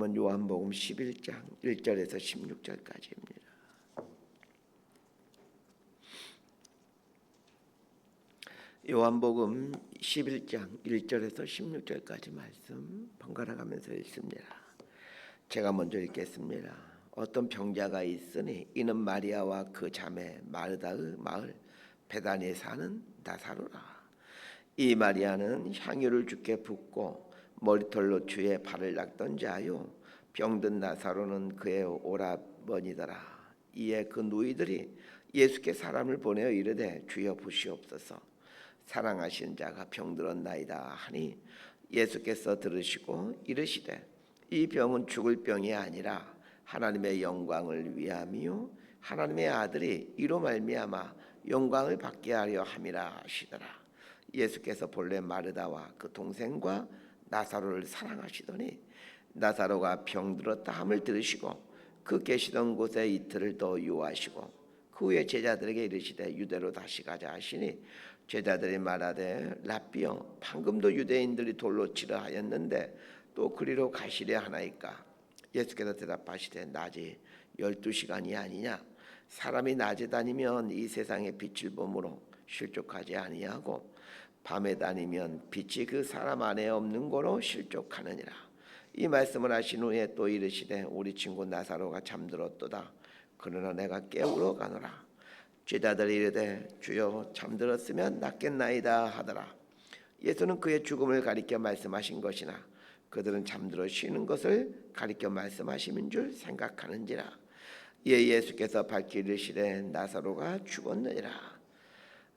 말씀은 요한복음 11장 1절에서 16절까지입니다. 요한복음 11장 1절에서 16절까지 말씀 번갈아 가면서 읽습니다. 제가 먼저 읽겠습니다. 어떤 병자가 있으니 이는 마리아와 그 자매 마르다의 마을 베다니에 사는 나사로라. 이 마리아는 향유를 주께 붓고 머리털로 주의 발을 닦던 자요, 병든 나사로는 그의 오라버니더라. 이에 그 누이들이 예수께 사람을 보내어 이르되 주여 보시옵소서, 사랑하신 자가 병들었나이다 하니 예수께서 들으시고 이르시되 이 병은 죽을 병이 아니라 하나님의 영광을 위함이요 하나님의 아들이 이로 말미암아 영광을 받게 하려 함이라 하시더라. 예수께서 본래 마르다와 그 동생과 나사로를 사랑하시더니 나사로가 병들었다 함을 들으시고 그 계시던 곳에 이틀을 더 유하시고 그 후에 제자들에게 이르시되 유대로 다시 가자 하시니 제자들이 말하되 랍비여, 방금도 유대인들이 돌로 치려 하였는데 또 그리로 가시려 하나이까? 예수께서 대답하시되 낮이 12시간이 아니냐? 사람이 낮에 다니면 이 세상의 빛을 보므로 실족하지 아니하고 밤에 다니면 빛이 그 사람 안에 없는 거로 실족하느니라. 이 말씀을 하신 후에 또 이르시되 우리 친구 나사로가 잠들었도다. 그러나 내가 깨우러 가노라. 제자들이 이르되 주여 잠들었으면 낫겠나이다 하더라. 예수는 그의 죽음을 가리켜 말씀하신 것이나 그들은 잠들어 쉬는 것을 가리켜 말씀하심인 줄 생각하는지라. 이에 예수께서 밝히 이르시되 나사로가 죽었느니라.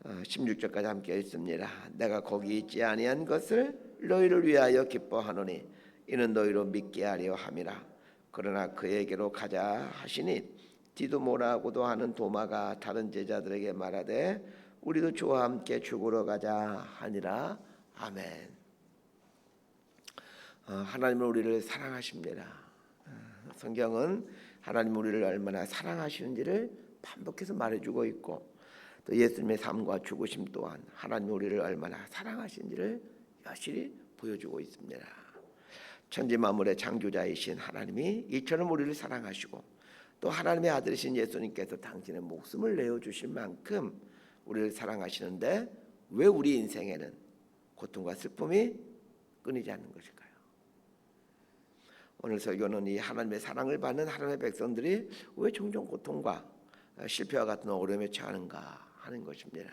16절까지 함께 읽습니다. 내가 거기 있지 아니한 것을 너희를 위하여 기뻐하노니 이는 너희로 믿게 하려 함이라. 그러나 그에게로 가자 하시니 디두모라고도 하는 도마가 다른 제자들에게 말하되 우리도 주와 함께 죽으러 가자 하니라. 아멘. 하나님은 우리를 사랑하십니다. 성경은 하나님 우리를 얼마나 사랑하시는지를 반복해서 말해주고 있고 또 예수님의 삶과 죽으심 또한 하나님 우리를 얼마나 사랑하시는지를 여실히 보여주고 있습니다. 천지 만물의 창조자이신 하나님이 이처럼 우리를 사랑하시고 또 하나님의 아들이신 예수님께서 당신의 목숨을 내어주신 만큼 우리를 사랑하시는데 왜 우리 인생에는 고통과 슬픔이 끊이지 않는 것일까요? 오늘 설교는 이 하나님의 사랑을 받는 하나님의 백성들이 왜 종종 고통과 실패와 같은 어려움에 처하는가 하는 것입니다.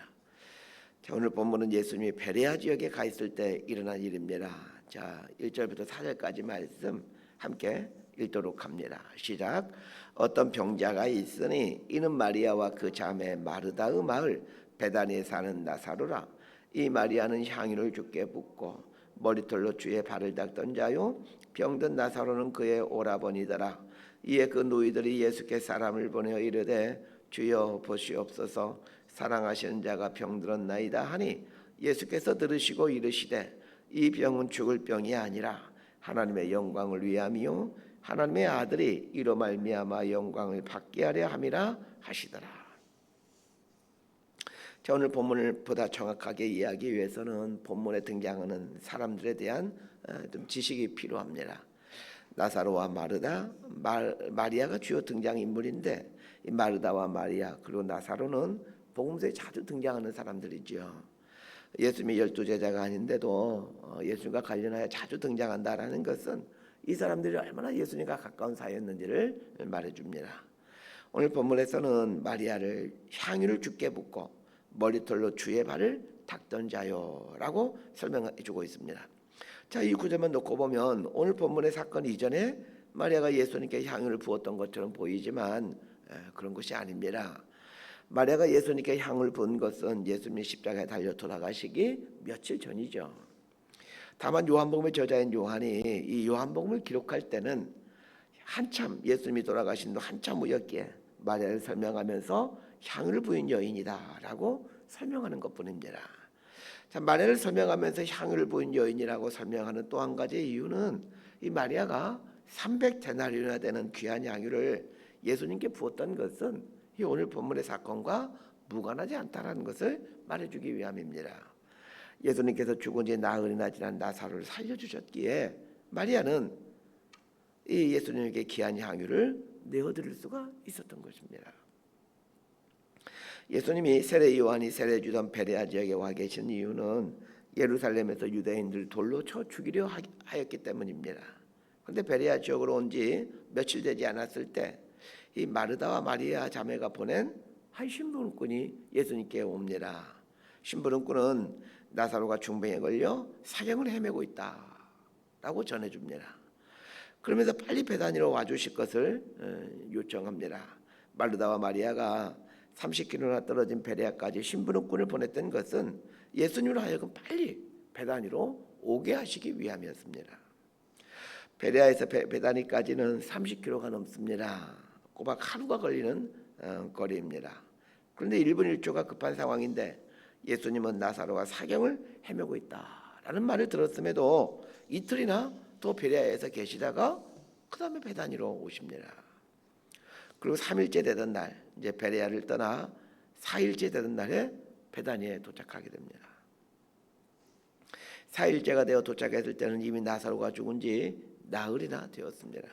자, 오늘 본문은 예수님이 베레아 지역에 가 있을 때 일어난 일입니다. 자, 1절부터 4절까지 말씀 함께 읽도록 합니다. 시작. 어떤 병자가 있으니 이는 마리아와 그 자매 마르다의 마을 베다니에 사는 나사로라. 이 마리아는 향유를 주께 붓고 머리털로 주의 발을 닦던 자요, 병든 나사로는 그의 오라버니더라. 이에 그 누이들이 예수께 사람을 보내어 이르되 주여 보시옵소서, 사랑하시는 자가 병들었나이다 하니 예수께서 들으시고 이르시되 이 병은 죽을 병이 아니라 하나님의 영광을 위함이요 하나님의 아들이 이로 말미암아 영광을 받게 하려 함이라 하시더라. 자, 오늘 본문을 보다 정확하게 이해하기 위해서는 본문에 등장하는 사람들에 대한 좀 지식이 필요합니다. 나사로와 마리아가 주요 등장인물인데 이 마르다와 마리아 그리고 나사로는 복음서에 자주 등장하는 사람들이죠. 예수님이 12제자가 아닌데도 예수님과 관련하여 자주 등장한다라는 것은 이 사람들이 얼마나 예수님과 가까운 사이였는지를 말해줍니다. 오늘 본문에서는 마리아를 향유를 주께 붓고 머리털로 주의 발을 닦던 자요라고 설명해주고 있습니다. 자, 이 구절만 놓고 보면 오늘 본문의 사건 이전에 마리아가 예수님께 향유를 부었던 것처럼 보이지만 그런 것이 아닙니다. 마리아가 예수님께 향을 부은 것은 예수님이 십자가에 달려 돌아가시기 며칠 전이죠. 다만 요한복음의 저자인 요한이 이 요한복음을 기록할 때는 한참 예수님이 돌아가신 후 한참 후였기에 마리아를 설명하면서 향을 부인 여인이다라고 설명하는 것뿐입니다. 자, 마리아를 설명하면서 향을 부인 여인이라고 설명하는 또 한 가지 이유는 이 마리아가 300데나리온이나 되는 귀한 향유를 예수님께 부었던 것은 이 오늘 본문의 사건과 무관하지 않다는 것을 말해주기 위함입니다. 예수님께서 죽은 지 나흘이나 지난 나사로를 살려주셨기에 마리아는 이 예수님에게 귀한 향유를 내어드릴 수가 있었던 것입니다. 예수님이 세례 요한이 세례 주던 베레아 지역에 와 계신 이유는 예루살렘에서 유대인들 돌로 쳐 죽이려 하였기 때문입니다. 그런데 베레아 지역으로 온 지 며칠 되지 않았을 때 이 마르다와 마리아 자매가 보낸 한 심부름꾼이 예수님께 옵니다. 심부름꾼은 나사로가 중병에 걸려 사경을 헤매고 있다라고 전해줍니다. 그러면서 빨리 베다니로 와주실 것을 요청합니다. 마르다와 마리아가 30km나 떨어진 베레아까지 심부름꾼을 보냈던 것은 예수님으로 하여금 빨리 베다니로 오게 하시기 위함이었습니다. 베레아에서 베다니까지는 30km가 넘습니다. 꼬박 하루가 걸리는 거리입니다. 그런데 1분 1초가 급한 상황인데 예수님은 나사로가 사경을 헤매고 있다라는 말을 들었음에도 이틀이나 또 베레아에서 계시다가 그 다음에 베다니로 오십니다. 그리고 3일째 되던 날 이제 베레아를 떠나 4일째 되던 날에 베다니에 도착하게 됩니다. 4일째가 되어 도착했을 때는 이미 나사로가 죽은 지 나흘이나 되었습니다.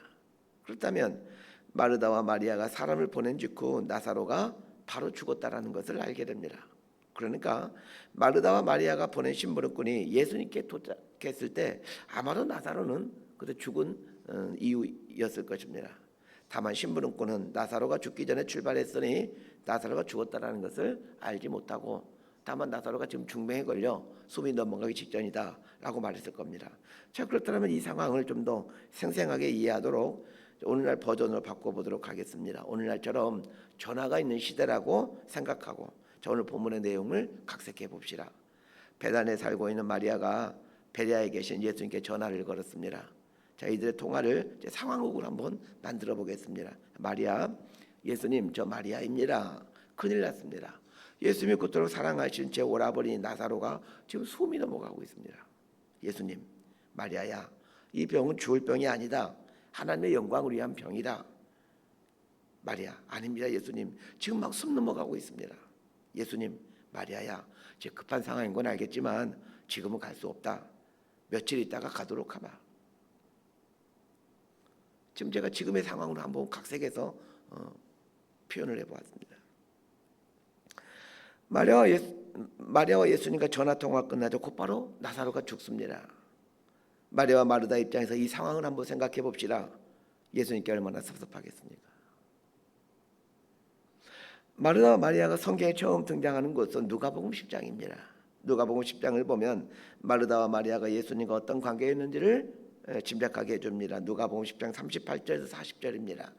그렇다면 마르다와 마리아가 사람을 보낸 직후 나사로가 바로 죽었다라는 것을 알게 됩니다. 그러니까 마르다와 마리아가 보낸 심부름꾼이 예수님께 도착했을 때 아마도 나사로는 그때 죽은 이유였을 것입니다. 다만 심부름꾼은 나사로가 죽기 전에 출발했으니 나사로가 죽었다라는 것을 알지 못하고 다만 나사로가 지금 중병에 걸려 숨이 넘어가기 직전이다라고 말했을 겁니다. 자, 그렇다면 이 상황을 좀 더 생생하게 이해하도록 오늘날 버전으로 바꿔보도록 하겠습니다. 오늘날처럼 전화가 있는 시대라고 생각하고 자, 오늘 본문의 내용을 각색해 봅시다. 베단에 살고 있는 마리아가 베레아에 계신 예수님께 전화를 걸었습니다. 자, 이들의 통화를 상황극으로 한번 만들어 보겠습니다. 마리아, 예수님, 저 마리아입니다. 큰일 났습니다. 예수님이 그토록 사랑하신 제 오라버니 나사로가 지금 숨이 넘어가고 있습니다. 예수님, 마리아야, 이 병은 죽을 병이 아니다. 하나님의 영광을 위한 병이다. 마리아, 아닙니다. 예수님, 지금 막 숨 넘어가고 있습니다. 예수님, 마리아야, 제 급한 상황인 건 알겠지만 지금은 갈 수 없다. 며칠 있다가 가도록 하마. 지금 제가 지금의 상황으로 한번 각색해서 표현을 해보았습니다. 마리아와 예수님과 전화통화가 끝나죠. 곧바로 나사로가 죽습니다. 마리아와 마르다 입장에서 이 상황을 한번 생각해 봅시다. 예수님께 얼마나 섭섭하겠습니까? 마르다와 마리아가 성경에 처음 등장하는 곳은 누가복음 10장입니다. 누가복음 10장을 보면 마르다와 마리아가 예수님과 어떤 관계였는지를 짐작하게 해줍니다. 누가복음 10장 38절에서 40절입니다.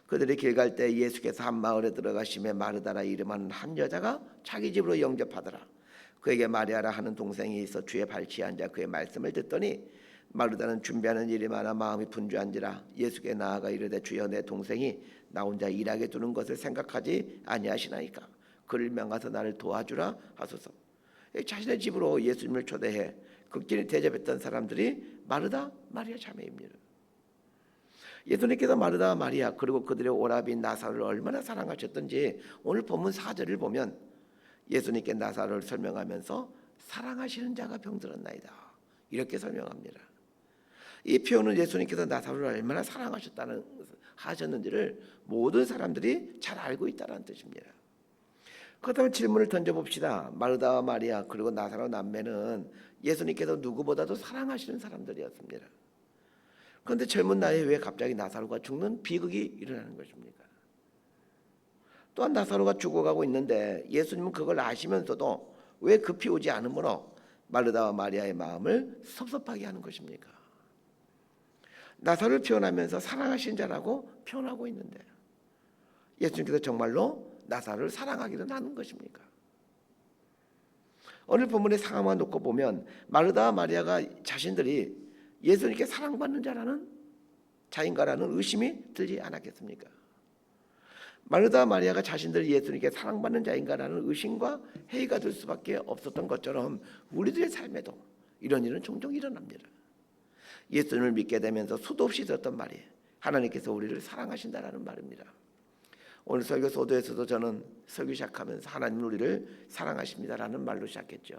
그들이 길 갈 때 예수께서 한 마을에 들어가심에 마르다라 이름하는 한 여자가 자기 집으로 영접하더라. 그에게 마리아라 하는 동생이 있어 주의 발치에 앉아 그의 말씀을 듣더니 마르다는 준비하는 일이 많아 마음이 분주한지라 예수께 나아가 이르되 주여 내 동생이 나 혼자 일하게 두는 것을 생각하지 아니하시나이까 그를 명하사 나를 도와주라 하소서. 자신의 집으로 예수님을 초대해 극진히 대접했던 사람들이 마르다, 마리아 자매입니다. 예수님께서 마르다, 마리아 그리고 그들의 오라비인 나사로를 얼마나 사랑하셨던지 오늘 본문 4절을 보면 예수님께 나사로를 설명하면서 사랑하시는 자가 병들었나이다 이렇게 설명합니다. 이 표현은 예수님께서 나사로를 얼마나 하셨는지를 모든 사람들이 잘 알고 있다는 뜻입니다. 그렇다면 질문을 던져봅시다. 마르다와 마리아 그리고 나사로 남매는 예수님께서 누구보다도 사랑하시는 사람들이었습니다. 그런데 젊은 나이에 왜 갑자기 나사로가 죽는 비극이 일어나는 것입니까? 또한 나사로가 죽어가고 있는데 예수님은 그걸 아시면서도 왜 급히 오지 않으므로 마르다와 마리아의 마음을 섭섭하게 하는 것입니까? 나사로를 표현하면서 사랑하신 자라고 표현하고 있는데 예수님께서 정말로 나사로를 사랑하기는 하는 것입니까? 오늘 본문의 상황만 놓고 보면 마르다와 마리아가 자신들이 예수님께 사랑받는 자인가라는 의심이 들지 않았겠습니까? 마르다와 마리아가 자신들이 예수님께 사랑받는 자인가라는 의심과 회의가 들 수밖에 없었던 것처럼 우리들의 삶에도 이런 일은 종종 일어납니다. 예수님을 믿게 되면서 수도 없이 들었던 말이 하나님께서 우리를 사랑하신다라는 말입니다. 오늘 설교 소도에서도 저는 설교 시작하면서 하나님은 우리를 사랑하십니다라는 말로 시작했죠.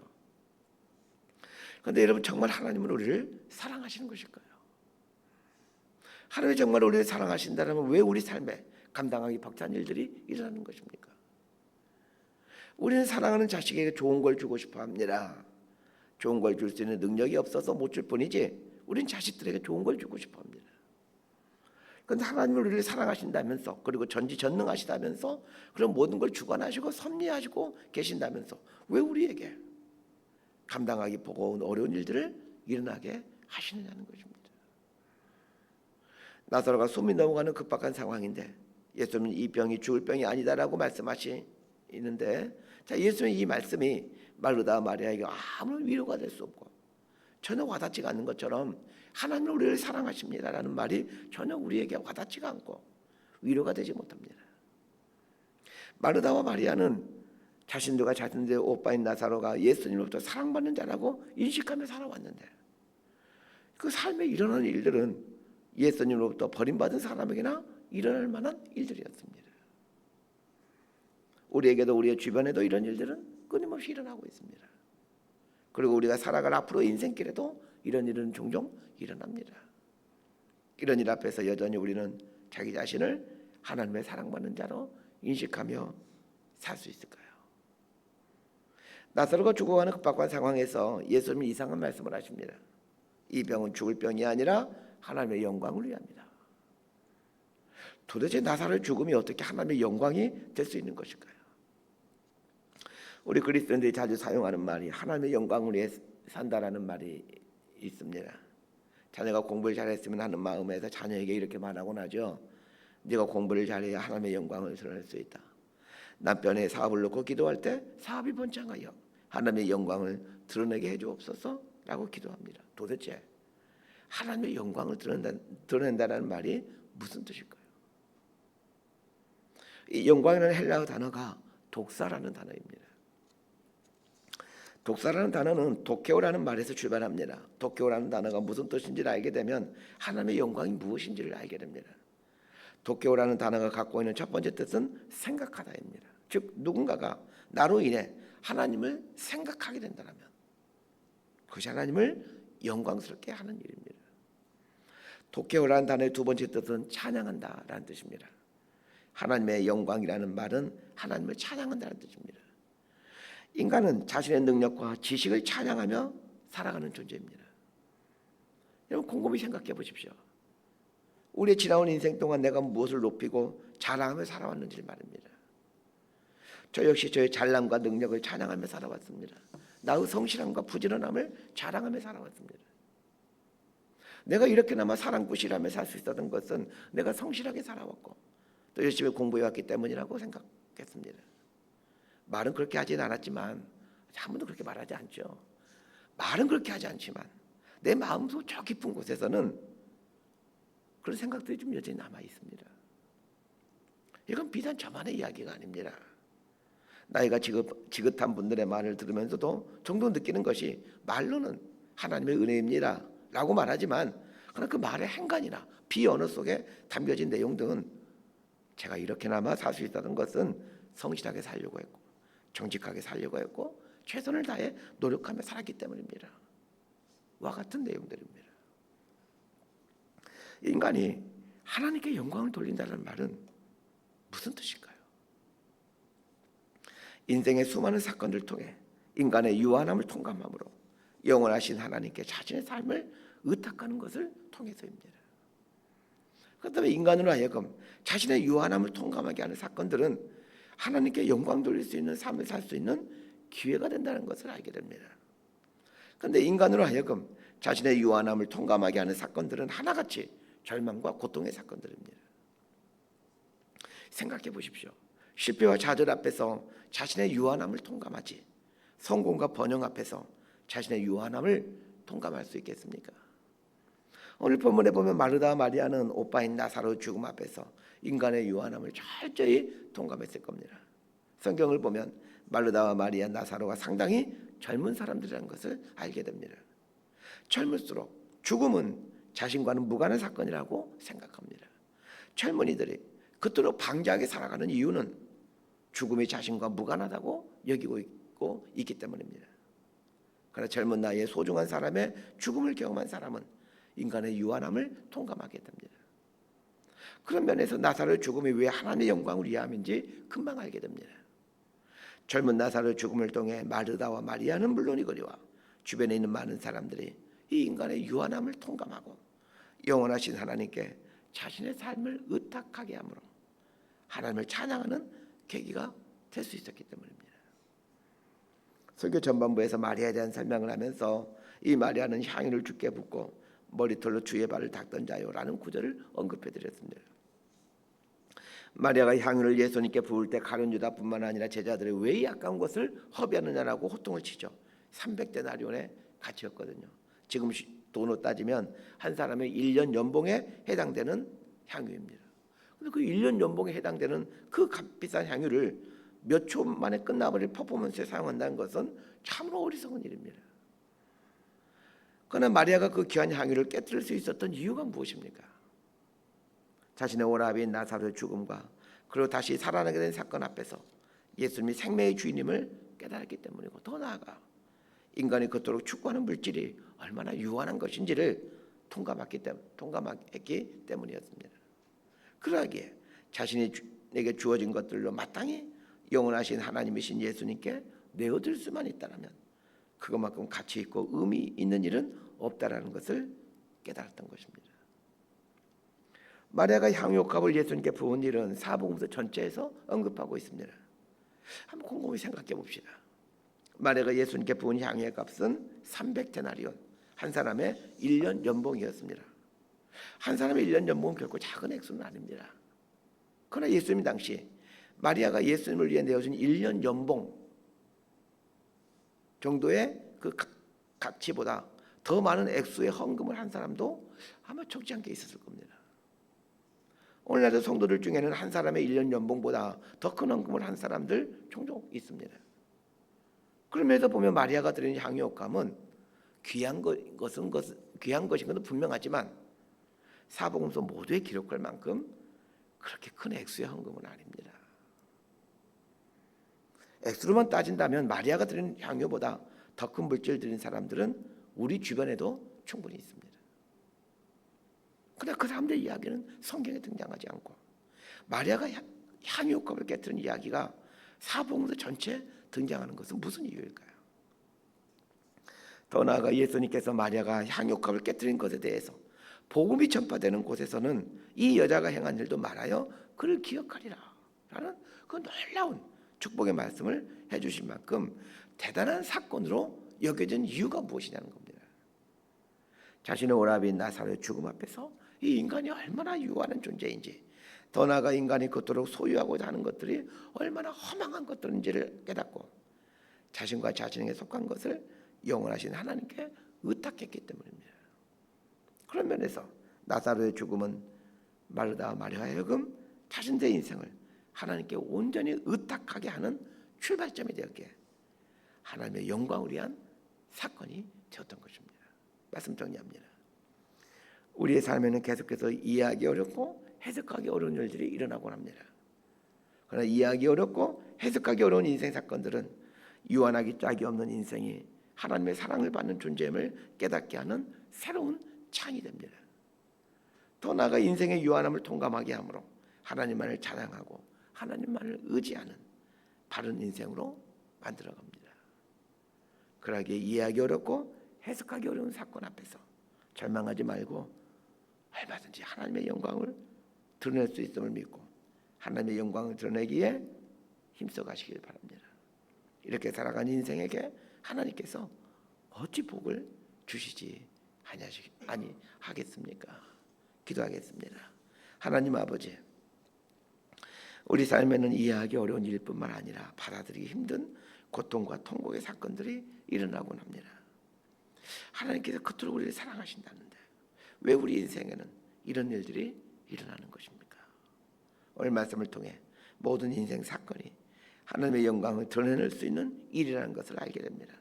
그런데 여러분 정말 하나님은 우리를 사랑하시는 것일까요? 하나님이 정말 우리를 사랑하신다면 왜 우리 삶에 감당하기 벅찬 일들이 일어나는 것입니까? 우리는 사랑하는 자식에게 좋은 걸 주고 싶어 합니다. 좋은 걸 줄 수 있는 능력이 없어서 못 줄 뿐이지 우리는 자식들에게 좋은 걸 주고 싶어 합니다. 그런데 하나님은 우리를 사랑하신다면서, 그리고 전지전능하시다면서, 그런 모든 걸 주관하시고 섭리하시고 계신다면서 왜 우리에게 감당하기 버거운 어려운 일들을 일어나게 하시느냐는 것입니다. 나사로가 숨이 넘어가는 급박한 상황인데 예수님은 이 병이 죽을 병이 아니다라고 말씀하시는데, 자, 예수님의 이 말씀이 마르다 마리아에게 아무런 위로가 될 수 없고 전혀 와닿지가 않는 것처럼 하나님은 우리를 사랑하십니다라는 말이 전혀 우리에게 와닿지가 않고 위로가 되지 못합니다. 마르다와 마리아는 자신들과 자신들의 오빠인 나사로가 예수님으로부터 사랑받는 자라고 인식하며 살아왔는데, 그 삶에 일어나는 일들은 예수님으로부터 버림받은 사람에게나 일어날 만한 일들이었습니다. 우리에게도 우리의 주변에도 이런 일들은 끊임없이 일어나고 있습니다. 그리고 우리가 살아갈 앞으로 인생길에도 이런 일은 종종 일어납니다. 이런 일 앞에서 여전히 우리는 자기 자신을 하나님의 사랑받는 자로 인식하며 살 수 있을까요? 나사로가 죽어가는 급박한 상황에서 예수님이 이상한 말씀을 하십니다. 이 병은 죽을 병이 아니라 하나님의 영광을 위함이다. 도대체 나사로의 죽음이 어떻게 하나님의 영광이 될 수 있는 것일까요? 우리 그리스도인들이 자주 사용하는 말이 하나님의 영광을 위해 산다라는 말이 있습니다. 자녀가 공부를 잘했으면 하는 마음에서 자녀에게 이렇게 말하곤 하죠. 네가 공부를 잘해야 하나님의 영광을 드러낼 수 있다. 남편의 사업을 놓고 기도할 때 사업이 번창하여 하나님의 영광을 드러내게 해주옵소서라고 기도합니다. 도대체 하나님의 영광을 드러낸다는 말이 무슨 뜻일까요? 이 영광이라는 헬라어 단어가 독사라는 단어입니다. 독사라는 단어는 도케오라는 말에서 출발합니다. 도케오라는 단어가 무슨 뜻인지를 알게 되면 하나님의 영광이 무엇인지를 알게 됩니다. 도케오라는 단어가 갖고 있는 첫 번째 뜻은 생각하다입니다. 즉 누군가가 나로 인해 하나님을 생각하게 된다면 그것이 하나님을 영광스럽게 하는 일입니다. 도케오라는 단어의 두 번째 뜻은 찬양한다라는 뜻입니다. 하나님의 영광이라는 말은 하나님을 찬양한다는 뜻입니다. 인간은 자신의 능력과 지식을 찬양하며 살아가는 존재입니다. 여러분 곰곰이 생각해 보십시오. 우리의 지나온 인생 동안 내가 무엇을 높이고 자랑하며 살아왔는지 말입니다. 저 역시 저의 잘남과 능력을 찬양하며 살아왔습니다. 나의 성실함과 부지런함을 자랑하며 살아왔습니다. 내가 이렇게나마 사랑구실하며 살 수 있었던 것은 내가 성실하게 살아왔고 또 열심히 공부해왔기 때문이라고 생각했습니다. 말은 그렇게 하진 않았지만, 한 번도 그렇게 말하지 않죠. 말은 그렇게 하지 않지만 내 마음속 저 깊은 곳에서는 그런 생각들이 좀 여전히 남아 있습니다. 이건 비단 저만의 이야기가 아닙니다. 나이가 지긋한 분들의 말을 들으면서도 종종 느끼는 것이, 말로는 하나님의 은혜입니다 라고 말하지만 그러나 그 말의 행간이나 비언어 속에 담겨진 내용 등은 제가 이렇게나마 살 수 있었던 것은 성실하게 살려고 했고 정직하게 살려고 했고 최선을 다해 노력하며 살았기 때문입니다. 와 같은 내용들입니다. 인간이 하나님께 영광을 돌린다는 말은 무슨 뜻일까요? 인생의 수많은 사건들을 통해 인간의 유한함을 통감함으로 영원하신 하나님께 자신의 삶을 의탁하는 것을 통해서입니다. 그렇다면 인간으로 하여금 자신의 유한함을 통감하게 하는 사건들은 하나님께 영광 돌릴 수 있는 삶을 살 수 있는 기회가 된다는 것을 알게 됩니다. 그런데 인간으로 하여금 자신의 유한함을 통감하게 하는 사건들은 하나같이 절망과 고통의 사건들입니다. 생각해 보십시오. 실패와 좌절 앞에서 자신의 유한함을 통감하지 성공과 번영 앞에서 자신의 유한함을 통감할 수 있겠습니까? 오늘 본문에 보면 마르다와 마리아는 오빠인 나사로 죽음 앞에서 인간의 유한함을 철저히 통감했을 겁니다. 성경을 보면 마르다와 마리아, 나사로가 상당히 젊은 사람들이라는 것을 알게 됩니다. 젊을수록 죽음은 자신과는 무관한 사건이라고 생각합니다. 젊은이들이 그토록 방자하게 살아가는 이유는 죽음이 자신과 무관하다고 여기고 있기 때문입니다. 그러나 젊은 나이에 소중한 사람의 죽음을 경험한 사람은 인간의 유한함을 통감하게 됩니다. 그런 면에서 나사로의 죽음이 왜 하나님의 영광을 위함인지 금방 알게 됩니다. 젊은 나사로의 죽음을 통해 마르다와 마리아는 물론이거니와 주변에 있는 많은 사람들이 이 인간의 유한함을 통감하고 영원하신 하나님께 자신의 삶을 의탁하게 함으로 하나님을 찬양하는 계기가 될 수 있었기 때문입니다. 설교 전반부에서 마리아에 대한 설명을 하면서 이 마리아는 향유를 주께 붓고 머리털로 주의 발을 닦던 자요라는 구절을 언급해드렸습니다. 마리아가 향유를 예수님께 부을 때 가룟 유다뿐만 아니라 제자들이 왜 이 아까운 것을 허비하느냐라고 호통을 치죠. 300데나리온의 가치였거든요. 지금 돈으로 따지면 한 사람의 1년 연봉에 해당되는 향유입니다. 근데 그 1년 연봉에 해당되는 그 값비싼 향유를 몇 초 만에 끝나버릴 퍼포먼스에 사용한다는 것은 참으로 어리석은 일입니다. 그러나 마리아가 그 귀한 향유를 깨뜨릴 수 있었던 이유가 무엇입니까? 자신의 오라비인 나사로의 죽음과 그리고 다시 살아나게 된 사건 앞에서 예수님이 생명의 주인임을 깨달았기 때문이고, 더 나아가 인간이 그토록 추구하는 물질이 얼마나 유한한 것인지를 통감했기 때문이었습니다. 그러기에 자신에게 주어진 것들로 마땅히 영원하신 하나님이신 예수님께 내어드릴 수만 있다면 그것만큼 가치 있고 의미 있는 일은 없다라는 것을 깨달았던 것입니다. 마리아가 향유값을 예수님께 부은 일은 사복음서 전체에서 언급하고 있습니다. 한번 곰곰이 생각해 봅시다. 마리아가 예수님께 부은 향유의 값은 300데나리온, 한 사람의 1년 연봉이었습니다. 한 사람의 1년 연봉은 결코 작은 액수는 아닙니다. 그러나 예수님 당시 마리아가 예수님을 위해 내어준 1년 연봉 정도의 그 가치보다 더 많은 액수의 헌금을 한 사람도 아마 적지 않게 있었을 겁니다. 오늘날의 성도들 중에는 한 사람의 1년 연봉보다 더 큰 헌금을 한 사람들 종종 있습니다. 그러면서 보면 마리아가 드리는 향유옥감은 귀한 것인 것은 분명하지만 사복음서 모두에 기록할 만큼 그렇게 큰 액수의 헌금은 아닙니다. 액수로만 따진다면 마리아가 드리는 향유보다 더 큰 물질을 드린 사람들은 우리 주변에도 충분히 있습니다. 그러나 그 사람들의 이야기는 성경에 등장하지 않고 마리아가 향유값을 깨뜨린 이야기가 사복음서 전체에 등장하는 것은 무슨 이유일까요? 더 나아가 예수님께서 마리아가 향유값을 깨뜨린 것에 대해서 복음이 전파되는 곳에서는 이 여자가 행한 일도 말하여 그를 기억하리라 라는 그 놀라운 축복의 말씀을 해주신 만큼 대단한 사건으로 여겨진 이유가 무엇이냐는 겁니다. 자신의 오라비인 나사로의 죽음 앞에서 이 인간이 얼마나 유한한 존재인지, 더 나아가 인간이 그토록 소유하고자 하는 것들이 얼마나 허망한 것들인지를 깨닫고 자신과 자신에게 속한 것을 영원하신 하나님께 의탁했기 때문입니다. 그런 면에서 나사로의 죽음은 마르다와 마리아와 하여금 자신들의 인생을 하나님께 온전히 의탁하게 하는 출발점이 되었기에 하나님의 영광을 위한 사건이 되었던 것입니다. 말씀 정리합니다. 우리의 삶에는 계속해서 이해하기 어렵고 해석하기 어려운 일들이 일어나곤 합니다. 그러나 이해하기 어렵고 해석하기 어려운 인생 사건들은 유한하기 짝이 없는 인생이 하나님의 사랑을 받는 존재임을 깨닫게 하는 새로운 창이 됩니다. 더 나아가 인생의 유한함을 통감하게 하므로 하나님만을 찬양하고 하나님만을 의지하는 바른 인생으로 만들어갑니다. 그러기에 이해하기 어렵고 해석하기 어려운 사건 앞에서 절망하지 말고 얼마든지 하나님의 영광을 드러낼 수 있음을 믿고 하나님의 영광을 드러내기에 힘써 가시길 바랍니다. 이렇게 살아간 인생에게 하나님께서 어찌 복을 주시지 아니하겠습니까? 기도하겠습니다. 하나님 아버지, 우리 삶에는 이해하기 어려운 일뿐만 아니라 받아들이기 힘든 고통과 통곡의 사건들이 일어나곤 합니다. 하나님께서 그토록 우리를 사랑하신다는데 왜 우리 인생에는 이런 일들이 일어나는 것입니까? 오늘 말씀을 통해 모든 인생 사건이 하나님의 영광을 드러낼 수 있는 일이라는 것을 알게 됩니다.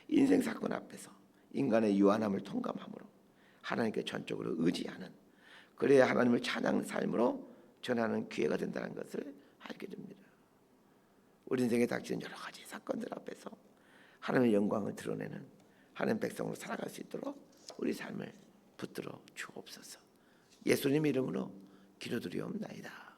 인생 사건 앞에서 인간의 유한함을 통감함으로 하나님께 전적으로 의지하는, 그래야 하나님을 찬양하는 삶으로 전하는 기회가 된다는 것을 알게 됩니다. 우리 인생에 닥치는 여러 가지 사건들 앞에서 하나님의 영광을 드러내는 하나님 백성으로 살아갈 수 있도록 우리 삶을 붙들어 주옵소서. 예수님 이름으로 기도드리옵나이다.